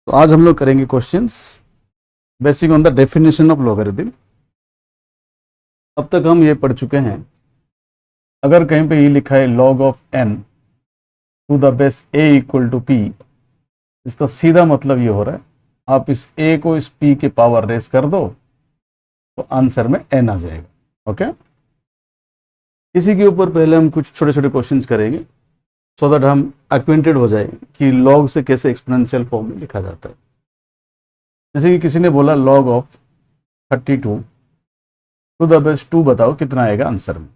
तो आज हम लोग करेंगे questions basic on the definition of logarithm. अब तक हम ये पढ़ चुके हैं, अगर कहीं पे ये लिखा है log of n to the base a equal to p, इसका सीधा मतलब ये हो रहा है आप इस a को इस p के पावर रेस कर दो तो आंसर में n आ जाएगा। ओके, इसी के ऊपर पहले हम कुछ छोटे छोटे क्वेश्चंस करेंगे सो दैट हम एक्वेंटेड हो जाए कि log से कैसे एक्सपोनेंशियल फॉर्म में लिखा जाता है। जैसे कि किसी ने बोला log of 32 to the base 2 बताओ कितना आएगा आंसर में।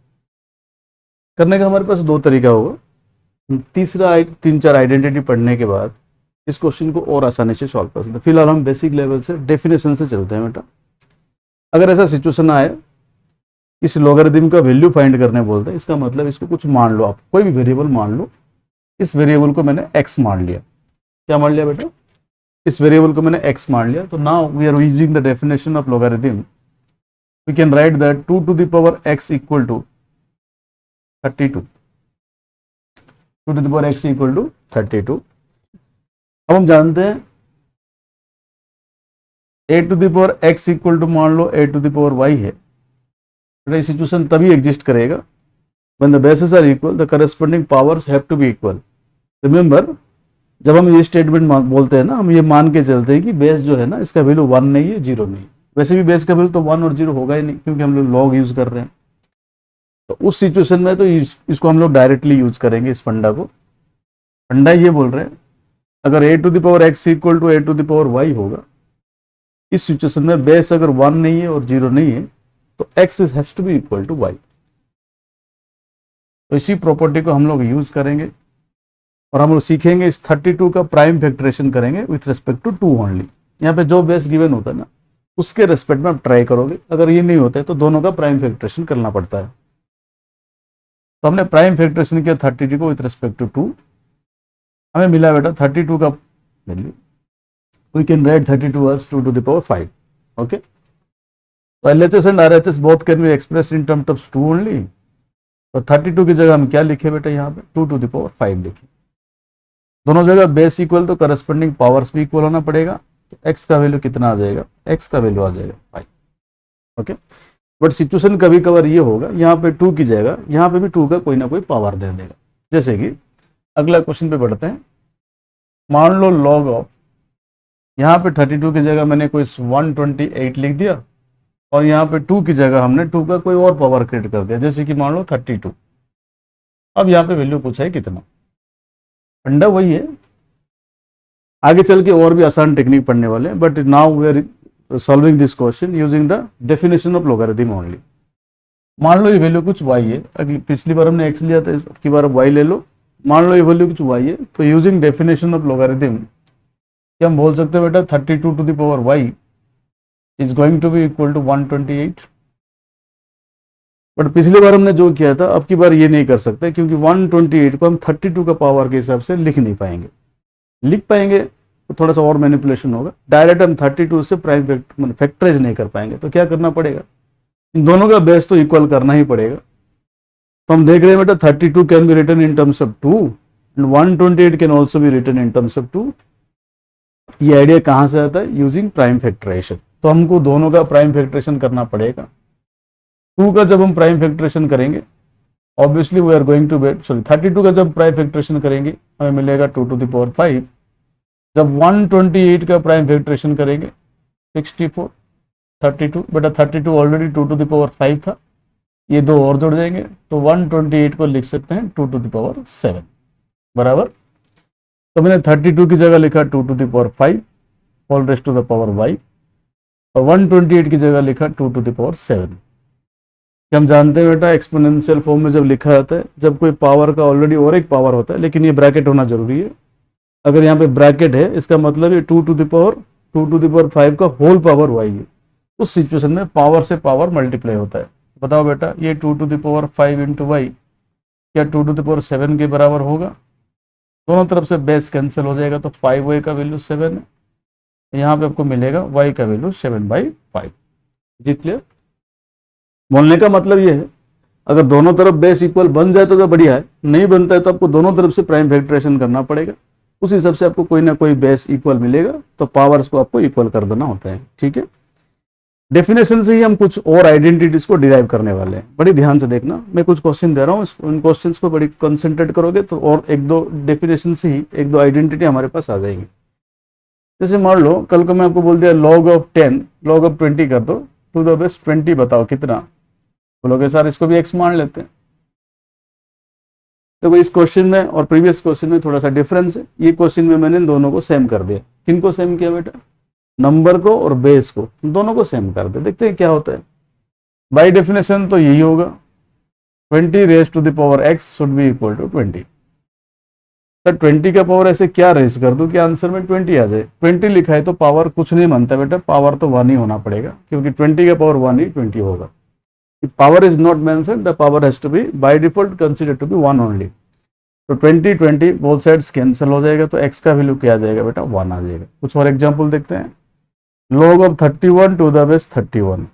करने का हमारे पास दो तरीका होगा। तीसरा 3-4 आइडेंटिटी पढ़ने के बाद इस क्वेश्चन को और आसानी से सॉल्व कर सकते हैं। फिलहाल हम बेसिक लेवल से डेफिनेशन से चलते हैं बेटा। अगर ऐसा सिचुएशन आए इस लॉगरिथम का वैल्यू फाइंड करने बोलते हैं, इसका मतलब इसको कुछ मान लो, आप कोई भी वेरिएबल मान लो। इस वेरिएबल को मैंने x मान लिया। क्या मान लिया बेटा? इस वेरिएबल को मैंने x मान लिया। तो now we are using the definition of logarithm. We can write that 2 to the power x equal to 32। 2 to the power x equal to 32। अब हम जानते हैं a to the power x equal to मान लो a to the power y है। बेटा situation तभी exist करेगा when the bases are equal, the corresponding powers have to be equal. Remember, जब हम ये स्टेटमेंट बोलते हैं ना, हम ये मान के चलते हैं कि बेस जो है ना इसका वैल्यू 1 नहीं है, 0 नहीं है। वैसे भी बेस का वैल्यू तो 1 और 0 होगा ही नहीं, क्योंकि हम लोग लॉग यूज कर रहे हैं। तो उस सिचुएशन में तो इसको हम लोग डायरेक्टली यूज करेंगे इस फंडा को। फंडा ये बोल रहे हैं अगर a to the power x equal to a to the power y होगा, इस सिचुएशन में बेस अगर 1 नहीं है और 0 नहीं है तो x has to be equal to y। तो इसी प्रॉपर्टी को हम लोग यूज करेंगे और हम लोग सीखेंगे इस 32 का प्राइम फैक्टरेशन करेंगे विथ रिस्पेक्ट टू 2 ओनली। यहाँ पे जो बेस गिवन होता है ना उसके रेस्पेक्ट में आप ट्राई करोगे। अगर ये नहीं होता है तो दोनों का प्राइम फैक्टरेशन करना पड़ता है। तो हमने प्राइम फैक्टरेशन किया 32 को विथ रिस्पेक्ट टू 2। हमें मिला बेटा 32 का value, we can write 32 as 2 to the power 5। Okay, तो LHS and RHS both can be express in terms of 2 only. तो 32 की जगह हम क्या लिखे बेटा? यहाँ पे 2 to the power 5 लिखे। दोनों जगह बेस इक्वल तो करस्पॉन्डिंग पावर्स भी इक्वल होना पड़ेगा। तो x का वैल्यू कितना आ जाएगा? x का वैल्यू आ जाएगा 5। ओके, बट सिचुएशन कभी कभार ये होगा यहाँ पे 2 की जगह यहाँ पे भी 2 का कोई ना कोई पावर दे देगा। जैसे कि अगला क्वेश्चन पे बढ़ते हैं। मान लो लॉग ऑफ, यहाँ पे 32 की जगह मैंने कोई 128 लिख दिया और यहाँ पे 2 की जगह हमने 2 का कोई और पावर क्रिएट कर दिया, जैसे कि मान लो 32। अब यहाँ पे वैल्यू पूछा है कितना। फंडा वही है, आगे चल के और भी आसान टेक्निक पढ़ने वाले हैं, but now we are solving this question using the definition of logarithm only. मान लो ये वैल्यू कुछ y है, अगली पिछली बार हमने x लिया था, इसकी बार y ले लो। मान लो ये वैल्यू कुछ y है, तो यूजिंग डेफिनेशन ऑफ लॉगरिथम क्या हम बोल सकते हैं बेटा 32 to the power y is going to be equal to 128। But पिछली बार हमने जो किया था, अब की बार ये नहीं कर सकते, क्योंकि 128 को हम 32 का पावर के हिसाब से लिख नहीं पाएंगे। लिख पाएंगे तो थोड़ा सा और मैनिपुलेशन होगा। डायरेक्ट हम 32 से प्राइम फैक्टराइज नहीं कर पाएंगे। तो क्या करना पड़ेगा? इन दोनों का बेस तो इक्वल करना ही पड़ेगा। तो हम देख रहे हैं बेटा 32 can be written in terms of 2 and 128 can also be written in terms of 2। ये आइडिया कहाँ से आता है? Using prime factorization. तो हमको दोनों का प्राइम फैक्टरेशन करना पड़ेगा। 2 का जब हम प्राइम फैक्टरेशन करेंगे, obviously we are going to get 32 का जब प्राइम फैक्टरेशन करेंगे हमें मिलेगा 2 to the power 5। जब 128 का प्राइम फैक्टरेशन करेंगे 64। 32 बेटा 32 ऑलरेडी 2 to the power 5 था, ये दो और जुड़ जाएंगे तो 128 को लिख सकते हैं 2 to the power 7 बराबर। तो मैंने 32 की जगह लिखा 2 to the power 5 whole raised to the power y और 128 की जगह लिखा 2 to the power 7। हम जानते हैं बेटा एक्सपोनेंशियल फॉर्म में जब लिखा जाता है, जब कोई पावर का ऑलरेडी और एक पावर होता है, लेकिन ये ब्रैकेट होना जरूरी है। अगर यहाँ पे ब्रैकेट है इसका मतलब ये 2 to the power 5 का होल पावर y है। उस सिचुएशन में पावर से पावर मल्टीप्लाई होता है। बताओ बेटा ये 2 to the power 5 into y क्या 2 to the power 7 के बराबर होगा? दोनों तरफ से बेस कैंसिल हो जाएगा तो 5y का वैल्यू 7 है। यहाँ पे आपको मिलेगा y का वैल्यू 7/5। जी क्लियर? बोलने का मतलब ये है अगर दोनों तरफ बेस इक्वल बन जाए तो बढ़िया है, नहीं बनता है तो आपको दोनों तरफ से प्राइम फैक्टरेशन करना पड़ेगा। उस हिसाब से आपको कोई ना कोई बेस इक्वल मिलेगा, तो पावर्स को आपको इक्वल कर देना होता है। ठीक है, डेफिनेशन से ही हम कुछ और आइडेंटिटीज को डिराइव करने वाले हैं। बड़ी ध्यान से देखना, मैं कुछ क्वेश्चन दे रहा हूँ, उन क्वेश्चंस को बड़ी कंसंट्रेट करोगे तो और एक दो डेफिनेशन से ही एक दो आइडेंटिटी हमारे पास आ जाएंगी। जैसे मान लो कल को मैं आपको बोल दिया log of 10 log of 20 कर दो, टू द बेस 20 बताओ कितना, बोलोगे सर इसको भी x मान लेते हैं। तो इस क्वेश्चन में और प्रीवियस क्वेश्चन में थोड़ा सा डिफरेंस है। ये क्वेश्चन में मैंने इन दोनों को सेम कर दिया। किनको सेम किया बेटा? नंबर को और बेस को, दोनों को सेम कर दे। देखते हैं क्या होता है। बाय डेफिनेशन तो यही होगा, 20 raise to the power x should be equal to 20। Sir 20 का पावर ऐसे क्या रेज कर दूं कि आंसर में 20 आ जाए? 20 लिखा है तो पावर कुछ नहीं मानता बेटा, पावर तो 1 ही होना पड़ेगा, क्योंकि 20 का पावर 1 ही 20 होगा। Power is not mentioned, the power has to be by default consider to be 1 only. तो 20 बोथ साइड्स कैंसिल हो जाएगा, तो x का वैल्यू क्या आ जाएगा बेटा? 1 आ जाएगा। कुछ और एग्जांपल देखते हैं। log of 31 to the base 31,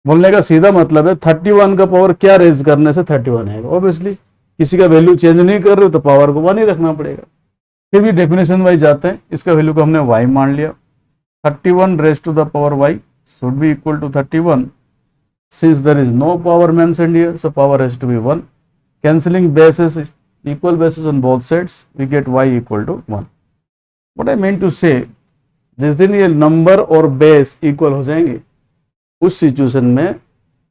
बोलने का सीधा मतलब है 31 का पावर क्या रेज करने से 31 आएगा। ऑब्वियसली किसी का वैल्यू चेंज नहीं कर रहे हो तो पावर को 1 ही रखना पड़ेगा। फिर भी डेफिनेशन वाइज जाते हैं, इसका वैल्यू को हमने y मान लिया, 31 raise to the power y should be equal to 31। Since there is no power mentioned here, so power has to be 1। Cancelling basis, equal basis on both sides, we get y equal to 1। What I mean to say, जिस दिन ये number और base equal हो जाएंगे, उस situation में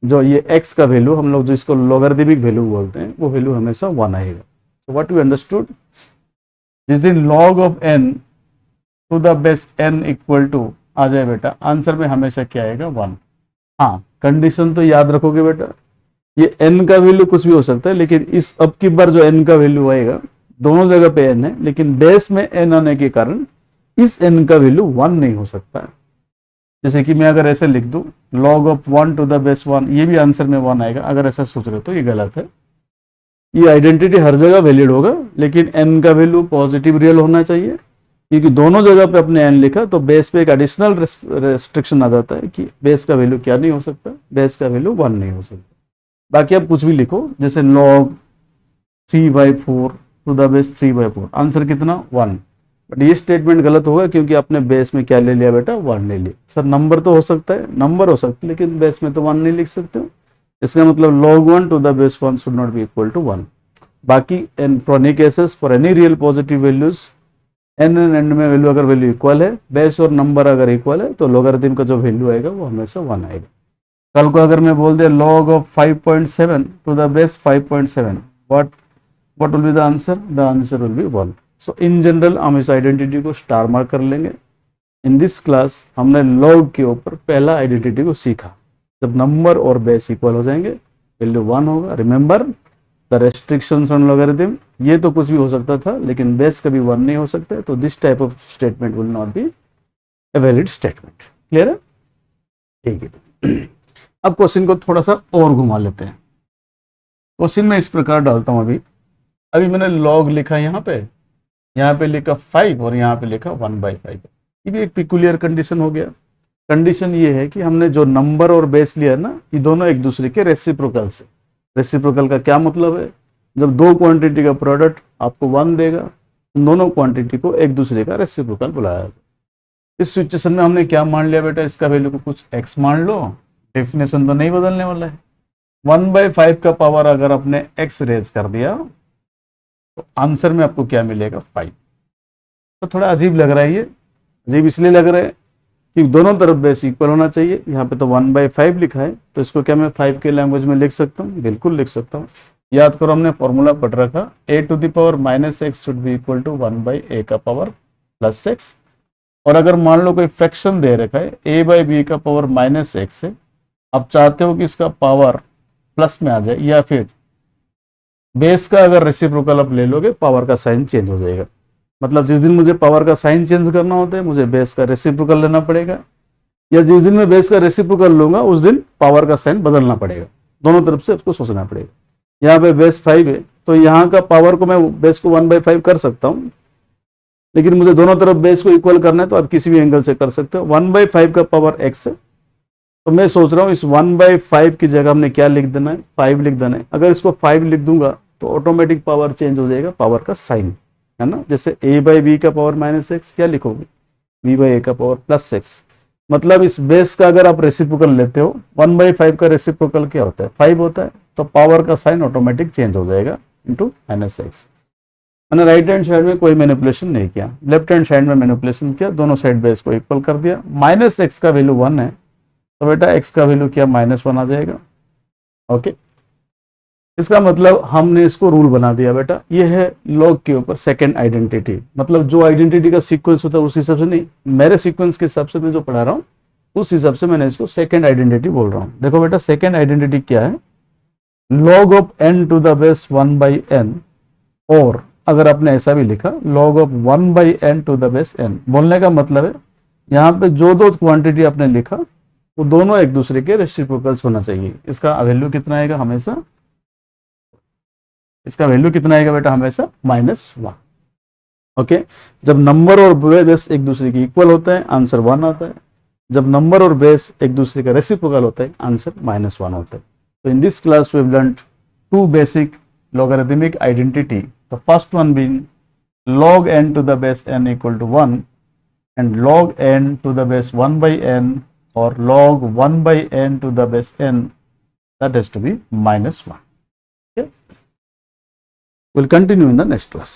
जो ये x का वैल्यू, हम लोग जिसको लॉगरिथमिक वैल्यू बोलते हैं, वो वैल्यू हमेशा 1 आएगा। तो व्हाट यू अंडरस्टूड, जिस दिन log of n to the base n equal to आ जाए बेटा, आंसर में हमेशा क्या आएगा? 1। हाँ, कंडीशन तो याद रखोगे बेटा, ये n का वैल्यू कुछ भी हो सकता है, लेकिन इस अब की बार जो n का वैल्यू आएगा, दोनों जगह पे n है, लेकिन बेस में n आने के कारण इस n का वैल्यू 1 नहीं हो सकता है। जैसे कि मैं अगर ऐसे लिख दूं log of 1 to the base 1, ये भी आंसर में 1 आएगा। अगर ऐसा सोच रहे हो तो ये गलत है। ये आइडेंटिटी हर जगह वैलिड होगा, लेकिन n का वैल्यू पॉजिटिव रियल होना चाहिए, क्योंकि दोनों जगह पे अपने n लिखा तो बेस पे एक एडिशनल रेस्ट्रिक्शन आ जाता है कि बेस का वैल्यू क्या नहीं हो सकता? बेस का वैल्यू 1 नहीं हो सकता। बाकी आप कुछ भी लिखो, जैसे log 3/4 to the base 3/4, answer कितना? 1। बट ये स्टेटमेंट गलत होगा, क्योंकि आपने बेस में क्या ले लिया बेटा? 1 ले लिया। सर नंबर तो हो सकता है, नंबर हो सकता है, लेकिन बेस में तो 1 नहीं लिख सकते हो। इसका मतलब log 1 to the base 1 should not be equal to 1। बाकी for any cases, for any real positive values, n and में वैल्यू अगर वैल्यू इक्वल है, बेस और नंबर अगर इक्वल है, तो लॉगरिथम का जो वैल्यू आएगा वो हमेशा 1 आएगा। कल को अगर मैं बोल दिया log of 5.7 to the base 5.7, what will be the answer? The answer will be 1। So in general हम इस आइडेंटिटी को स्टार मार्क कर लेंगे। इन दिस क्लास हमने log के ऊपर पहला आइडेंटिटी को सीखा। जब नंबर और बेस इक्वल हो जाएंगे, वैल्यू 1 होगा। Remember the restrictions on logarithm, ये तो कुछ भी हो सकता था, लेकिन बेस कभी 1 नहीं हो सकता, तो this type of statement will not be a valid statement. Clear है? ठीक है। अब क्वेश्चन को थोड़ा सा और घुमा लेते हैं। क्वेश्चन में इस प्रकार डालता हूं। अभी मैंने log लिखा यहाँ पे लिखा 5 और यहाँ पे लिखा 1/5। ये भी एक पिकुलियर कंडीशन हो गया। कंडीशन ये है कि हमने जो नंबर और बेस लिया ना, ये दोनों एक दूसरे के रेसिप्रोकल से। रेसिप्रोकल का क्या मतलब है? जब दो क्वांटिटी का प्रोडक्ट आपको 1 देगा, उन दोनों क्वांटिटी को एक दूसरे का रेसिप्रोकल बुलाया जाता है। इस सिचुएशन में हमने क्या मान लिया बेटा? इसका वैल्यू को कुछ x मान लो, डेफिनेशन तो नहीं बदलने वाला है। 1/5 का पावर अगर आपने x रेज कर दिया, तो आंसर में आपको क्या मिलेगा? 5। तो थोड़ा अजीब लग रहा है। ये अजीब इसलिए लग रहा है कि दोनों तरफ बेस इक्वल होना चाहिए। यहाँ पे तो 1/5 लिखा है, तो इसको क्या मैं 5 के लैंग्वेज में लिख सकता हूँ? बिल्कुल लिख सकता हूँ। याद करो, हमने फॉर्मूला पढ़ रखा, a to the power -x should be equal to 1/a का पावर प्लस x। और अगर मान लो कोई फ्रैक्शन दे रखा है a/b का पावर -x है, आप चाहते हो कि इसका पावर प्लस में आ जाए, या फिर बेस का अगर रेसिप्रोकल आप ले लोगे, पावर का साइन चेंज हो जाएगा। मतलब जिस दिन मुझे पावर का साइन चेंज करना होता है, मुझे बेस का रेसिप्रोकल लेना पड़ेगा, या जिस दिन मैं बेस का रेसिप्रोकल लूंगा उस दिन पावर का साइन बदलना पड़ेगा। दोनों तरफ से उसको सोचना पड़ेगा। यहाँ पे बेस 5 है, तो यहाँ का पावर को मैं बेस को 1/5 कर सकता हूँ, लेकिन मुझे दोनों तरफ बेस को इक्वल करना है, तो आप किसी भी एंगल से कर सकते हो। 1/5 का पावर x है, तो मैं सोच रहा हूँ इस 1/5 की जगह हमने क्या लिख देना है? 5 लिख देना है। अगर इसको 5 लिख दूंगा तो ऑटोमेटिक पावर चेंज हो जाएगा, पावर का साइन। है ना। जैसे a बाई बी का पावर -x, क्या लिखोगे, b बाई ए का पावर +6। मतलब इस बेस का अगर आप रेसिप्रोकल लेते हो, 1/5 का रेसिप्रोकल क्या होता है, 5 होता है, तो पावर का साइन ऑटोमेटिक चेंज हो जाएगा इंटू -x। मैंने राइट हैंड साइड में कोई मैनिपुलेशन नहीं किया, लेफ्ट हैंड साइड में मैनिपुलेशन किया, दोनों साइड बेस को इक्वल कर दिया। -x का वैल्यू 1 है, तो बेटा x का वैल्यू क्या -1 आ जाएगा। ओके, इसका मतलब हमने इसको रूल बना दिया बेटा, ये है लॉग के ऊपर सेकंड आइडेंटिटी। मतलब जो आइडेंटिटी का सीक्वेंस होता है उस हिसाब से नहीं, मेरे सीक्वेंस के हिसाब से मैं जो पढ़ा रहा हूँ उस हिसाब से मैंने इसको सेकंड आइडेंटिटी बोल रहा हूँ। देखो बेटा, सेकंड आइडेंटिटी क्या है, log of n to the base 1/n, और अगर आपने ऐसा भी लिखा log of 1/n to the base n। बोलने का मतलब है यहाँ पे जो दो क्वांटिटी आपने लिखा वो दोनों एक दूसरे के रेसिप्रोकल्स होना चाहिए। इसका वैल्यू कितना आएगा हमेशा, इसका वैल्यू कितना आएगा बेटा, हमेशा -1। ओके, जब नंबर और बेस एक दूसरे के इक्वल होता है आंसर 1 आता है, जब नंबर और बेस एक दूसरे का रेसिप्रोकल होता है आंसर -1 होता है। तो in this class we have learned 2 basic logarithmic identity, the first one being log n to the base n equal to 1 and log n to the base 1/n or log 1/n to the base n, that has to be -1. Okay, we'll continue in the next class.